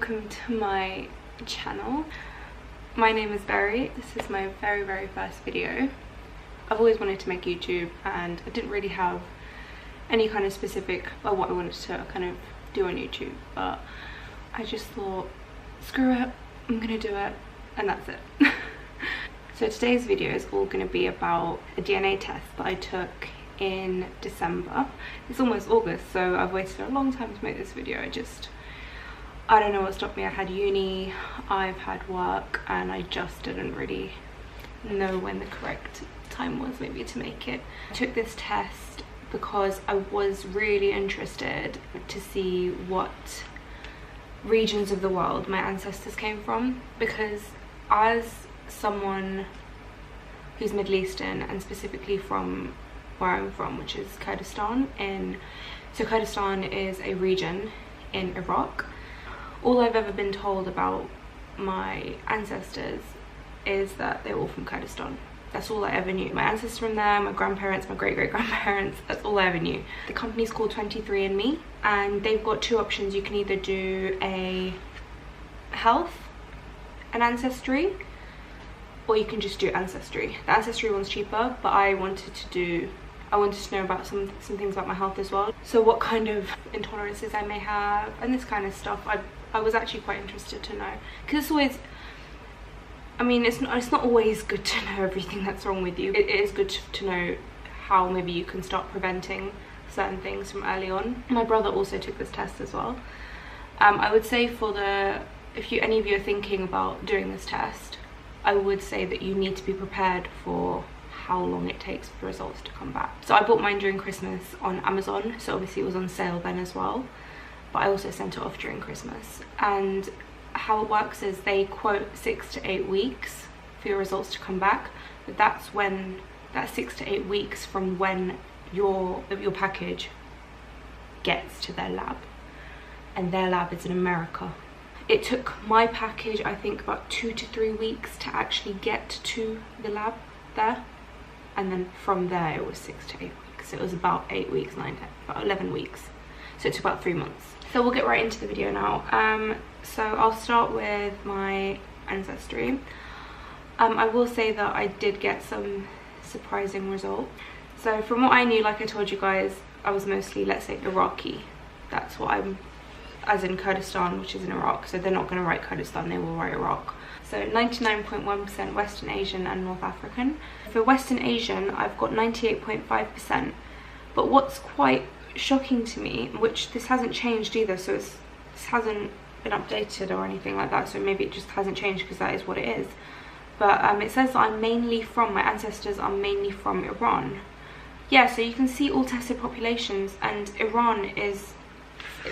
welcome to my channel. My name is Berry. This is my very first video. I've always wanted to make YouTube and I didn't really have any kind of specific about what I wanted to kind of do on YouTube, but I just thought, screw it, I'm gonna do it, and that's it. So today's video is all going to be about a DNA test that I took in December. It's almost August, so I've waited a long time to make this video. I don't know what stopped me. I had uni, I've had work, and I just didn't really know when the correct time was maybe to make it. I took this test because I was really interested to see what regions of the world my ancestors came from, because as someone who's Middle Eastern and specifically from where I'm from, which is Kurdistan, so Kurdistan is a region in Iraq. All I've ever been told about my ancestors is that they're all from Kurdistan. That's all I ever knew. My ancestors from there, my grandparents, my great-great-grandparents, that's all I ever knew. The company's called 23andMe, and they've got two options. You can either do a health and ancestry, or you can just do ancestry. The ancestry one's cheaper, but I wanted to know about some things about my health as well. So what kind of intolerances I may have and this kind of stuff. I was actually quite interested to know, because it's always, I mean, it's not always good to know everything that's wrong with you. It is good to know how maybe you can start preventing certain things from early on. My brother also took this test as well. I would say if any of you are thinking about doing this test, I would say that you need to be prepared for how long it takes for the results to come back. So I bought mine during Christmas on Amazon, so obviously it was on sale then as well, but I also sent it off during Christmas. And how it works is they quote 6 to 8 weeks for your results to come back, but that's 6 to 8 weeks from when your package gets to their lab, and their lab is in America. It took my package, I think, about 2 to 3 weeks to actually get to the lab there, and then from there it was 6 to 8 weeks. So it was about 8 weeks, about 11 weeks. So it took about 3 months. So we'll get right into the video now. So I'll start with my ancestry. I will say that I did get some surprising results. So from what I knew, like I told you guys, I was mostly, let's say, Iraqi. That's what I'm, as in Kurdistan, which is in Iraq. So they're not going to write Kurdistan, they will write Iraq. So 99.1% Western Asian and North African. For Western Asian, I've got 98.5%. But what's quite shocking to me, which this hasn't changed either, so this hasn't been updated or anything like that, so maybe it just hasn't changed because that is what it is. But it says that my ancestors are mainly from Iran. Yeah, so you can see all tested populations, and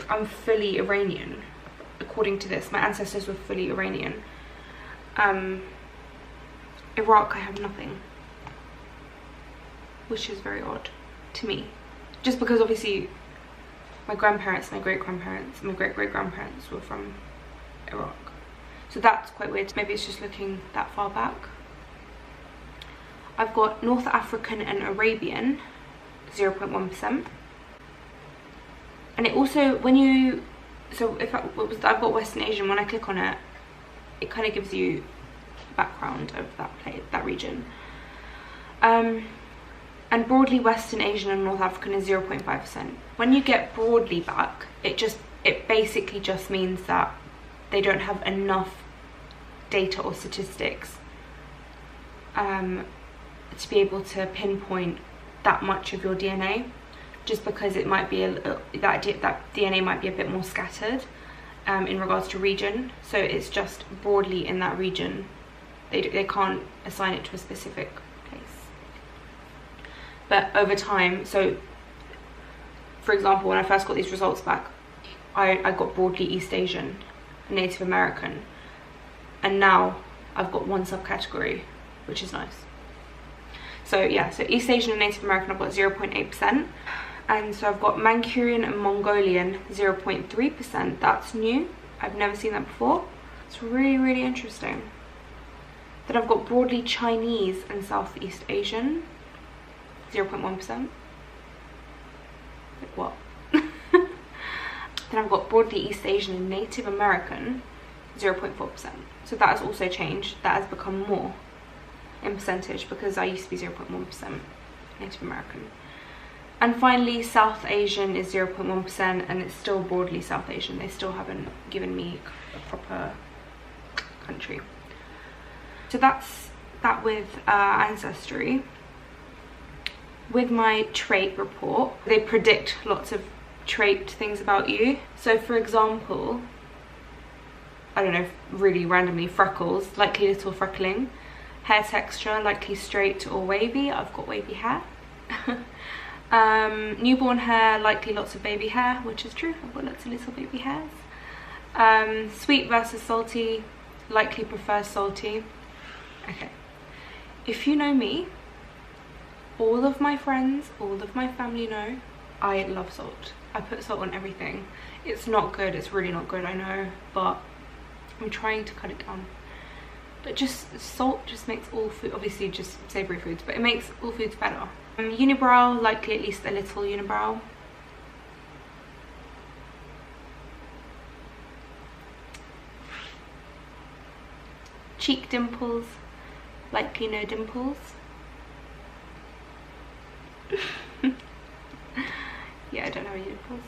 I'm fully Iranian. According to this, my ancestors were fully Iranian. Iraq, I have nothing, which is very odd to me, just because obviously my grandparents, my great-grandparents, my great-great-grandparents were from Iraq, so that's quite weird. Maybe it's just looking that far back. I've got North African and Arabian, 0.1%. And it also, I've got Western Asian, when I click on it, it kind of gives you a background of that region. And broadly Western Asian and North African is 0.5%. When you get broadly back, it basically just means that they don't have enough data or statistics to be able to pinpoint that much of your DNA, just because it might be that DNA might be a bit more scattered in regards to region. So it's just broadly in that region. They can't assign it to a specific place. But over time, so for example, when I first got these results back, I got broadly East Asian, Native American, and now I've got one subcategory, which is nice. So yeah, so East Asian and Native American, I've got 0.8%. And so I've got Manchurian and Mongolian, 0.3%. That's new. I've never seen that before. It's really interesting. Then I've got broadly Chinese and Southeast Asian, 0.1%. Like what? Then I've got broadly East Asian and Native American, 0.4%. So that has also changed. That has become more in percentage because I used to be 0.1% Native American. And finally, South Asian is 0.1%, and it's still broadly South Asian. They still haven't given me a proper country. So that's that with Ancestry. With my trait report, they predict lots of trait things about you. So for example, I don't know, really randomly, freckles, likely little freckling. Hair texture, likely straight or wavy. I've got wavy hair. Newborn hair, likely lots of baby hair, which is true. I've got lots of little baby hairs. Sweet versus salty, likely prefer salty. Okay, if you know me, all of my friends, all of my family know I love salt. I put salt on everything. It's not good, it's really not good, I know, but I'm trying to cut it down. But just salt just makes all food, obviously just savoury foods, but it makes all foods better. Unibrow, likely at least a little unibrow. Cheek dimples, likely no dimples. Yeah, I don't have any dimples.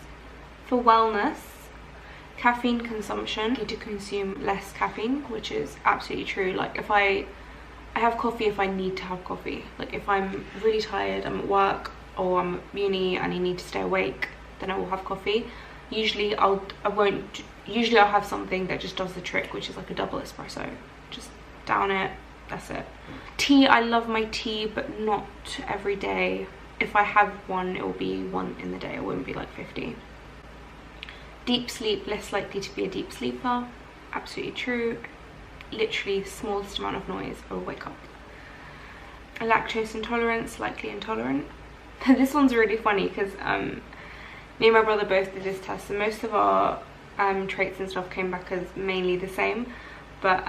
For wellness, caffeine consumption, need to consume less caffeine, which is absolutely true. Like if I have coffee if I need to have coffee. Like if I'm really tired, I'm at work or I'm at uni and I need to stay awake, then I will have coffee. Usually I'll have something that just does the trick, which is like a double espresso. Just down it, that's it. Tea, I love my tea, but not every day. If I have one, it will be one in the day. It won't be like 50. Deep sleep, less likely to be a deep sleeper. Absolutely true. Literally smallest amount of noise, I will wake up. A lactose intolerance, likely intolerant. This one's really funny because me and my brother both did this test, and most of our traits and stuff came back as mainly the same. But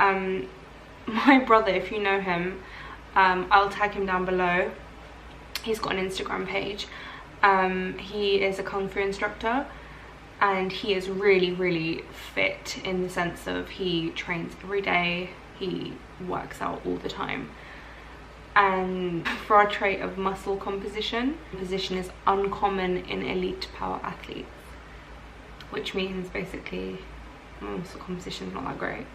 my brother, if you know him, I'll tag him down below. He's got an Instagram page. He is a Kung Fu instructor, and he is really fit in the sense of he trains every day, he works out all the time. And for our trait of muscle composition is uncommon in elite power athletes, which means basically my muscle composition is not that great.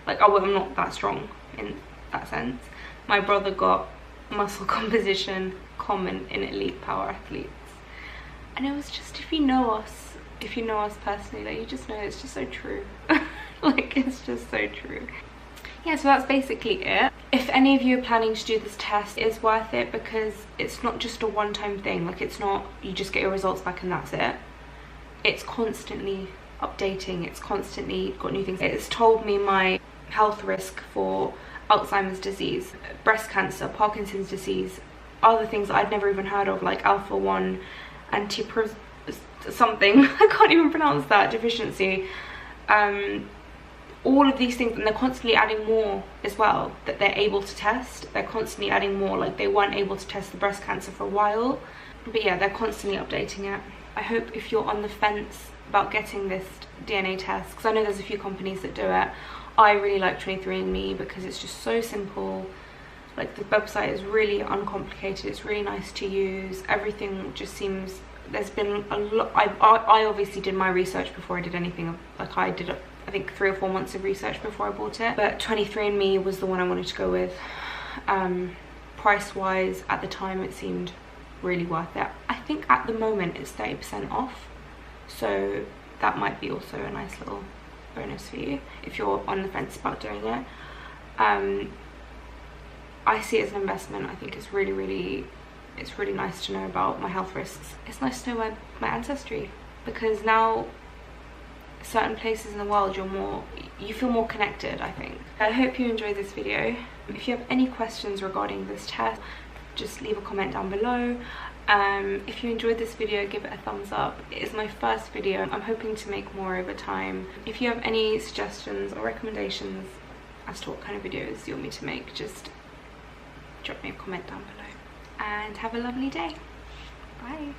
Like I'm not that strong in that sense. My brother got muscle composition common in elite power athletes, and it was just, if you know us personally, like you just know it's just so true. Like it's just so true. Yeah, so that's basically it. If any of you are planning to do this test, it is worth it because it's not just a one-time thing. Like it's not you just get your results back and that's it. It's constantly updating, it's constantly got new things. It's told me my health risk for Alzheimer's disease, breast cancer, Parkinson's disease, other things that I'd never even heard of, like alpha-1 something, I can't even pronounce that, deficiency. All of these things, and they're constantly adding more as well that they're able to test. They're constantly adding more. Like they weren't able to test the breast cancer for a while, but yeah, they're constantly updating it. I hope if you're on the fence about getting this DNA test, because I know there's a few companies that do it, I really like 23andMe because it's just so simple. Like the website is really uncomplicated, it's really nice to use, everything just seems, there's been a lot. I obviously did my research before I did anything. Like I did I think 3 or 4 months of research before I bought it, but 23andMe was the one I wanted to go with. Price wise at the time it seemed really worth it. I think at the moment it's 30% off, so that might be also a nice little bonus for you if you're on the fence about doing it. I see it as an investment. I think it's really nice to know about my health risks. It's nice to know my ancestry, because now certain places in the world you feel more connected, I think. I hope you enjoyed this video. If you have any questions regarding this test, just leave a comment down below. If you enjoyed this video, give it a thumbs up. It is my first video. I'm hoping to make more over time. If you have any suggestions or recommendations as to what kind of videos you want me to make, just drop me a comment down below. And have a lovely day. Bye.